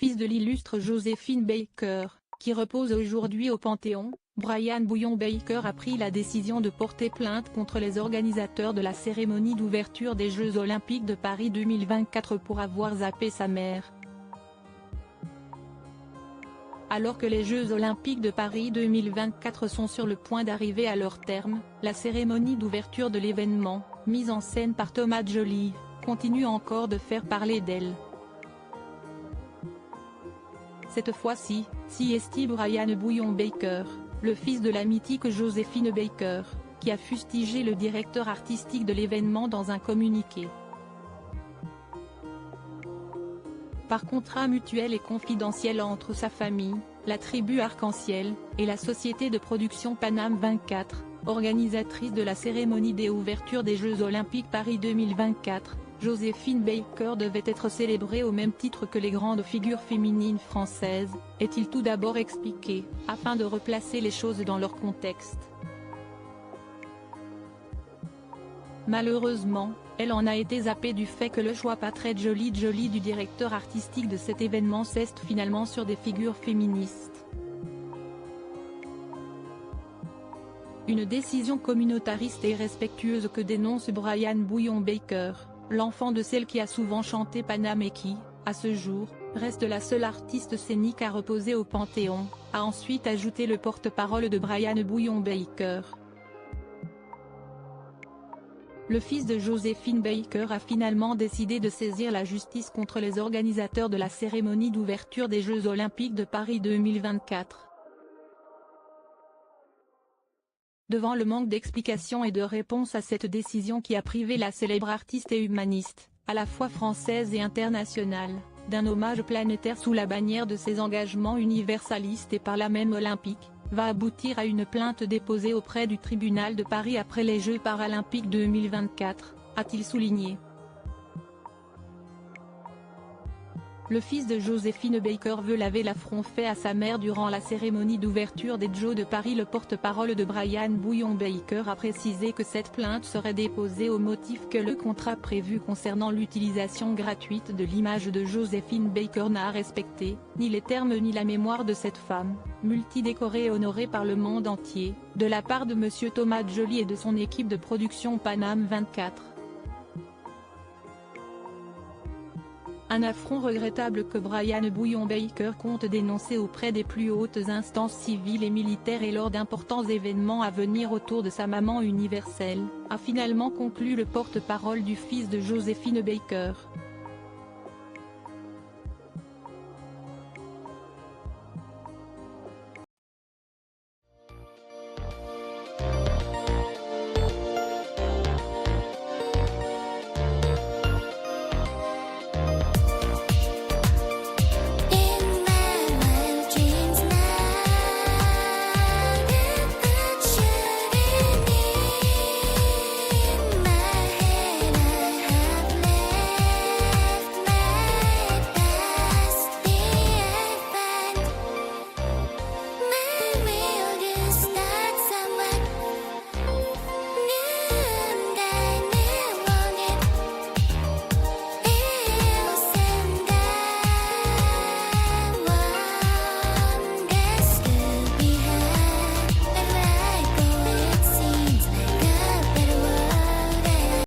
fils de l'illustre Joséphine Baker, qui repose aujourd'hui au Panthéon, Brian Bouillon-Baker a pris la décision de porter plainte contre les organisateurs de la cérémonie d'ouverture des Jeux Olympiques de Paris 2024 pour avoir zappé sa mère. Alors que les Jeux Olympiques de Paris 2024 sont sur le point d'arriver à leur terme, la cérémonie d'ouverture de l'événement, mise en scène par Thomas Djolive, continue encore de faire parler d'elle. Cette fois-ci, est Brian Bouillon-Baker, le fils de la mythique Joséphine Baker, qui a fustigé le directeur artistique de l'événement dans un communiqué. Par contrat mutuel et confidentiel entre sa famille, la tribu Arc-en-Ciel, et la société de production Paname 24, organisatrice de la cérémonie des ouvertures des Jeux Olympiques Paris 2024, Joséphine Baker devait être célébrée au même titre que les grandes figures féminines françaises, est-il tout d'abord expliqué, afin de replacer les choses dans leur contexte. Malheureusement, elle en a été zappée du fait que le choix pas très joli du directeur artistique de cet événement s'est finalement sur des figures féministes. Une décision communautariste et respectueuse que dénonce Brian Bouillon-Baker, l'enfant de celle qui a souvent chanté Paname et qui, à ce jour, reste la seule artiste scénique à reposer au Panthéon, a ensuite ajouté le porte-parole de Brian Bouillon-Baker. Le fils de Joséphine Baker a finalement décidé de saisir la justice contre les organisateurs de la cérémonie d'ouverture des Jeux Olympiques de Paris 2024. Devant le manque d'explications et de réponses à cette décision qui a privé la célèbre artiste et humaniste, à la fois française et internationale, d'un hommage planétaire sous la bannière de ses engagements universalistes et par là même olympiques, va aboutir à une plainte déposée auprès du tribunal de Paris après les Jeux paralympiques 2024, a-t-il souligné. Le fils de Joséphine Baker veut laver l'affront fait à sa mère durant la cérémonie d'ouverture des Jeux de Paris. Le porte-parole de Brian Bouillon-Baker a précisé que cette plainte serait déposée au motif que le contrat prévu concernant l'utilisation gratuite de l'image de Joséphine Baker n'a respecté, ni les termes ni la mémoire de cette femme, multidécorée et honorée par le monde entier, de la part de Monsieur Thomas Djolive et de son équipe de production Paname 24. Un affront regrettable que Brian Bouillon-Baker compte dénoncer auprès des plus hautes instances civiles et militaires et lors d'importants événements à venir autour de sa maman universelle, a finalement conclu le porte-parole du fils de Joséphine Baker.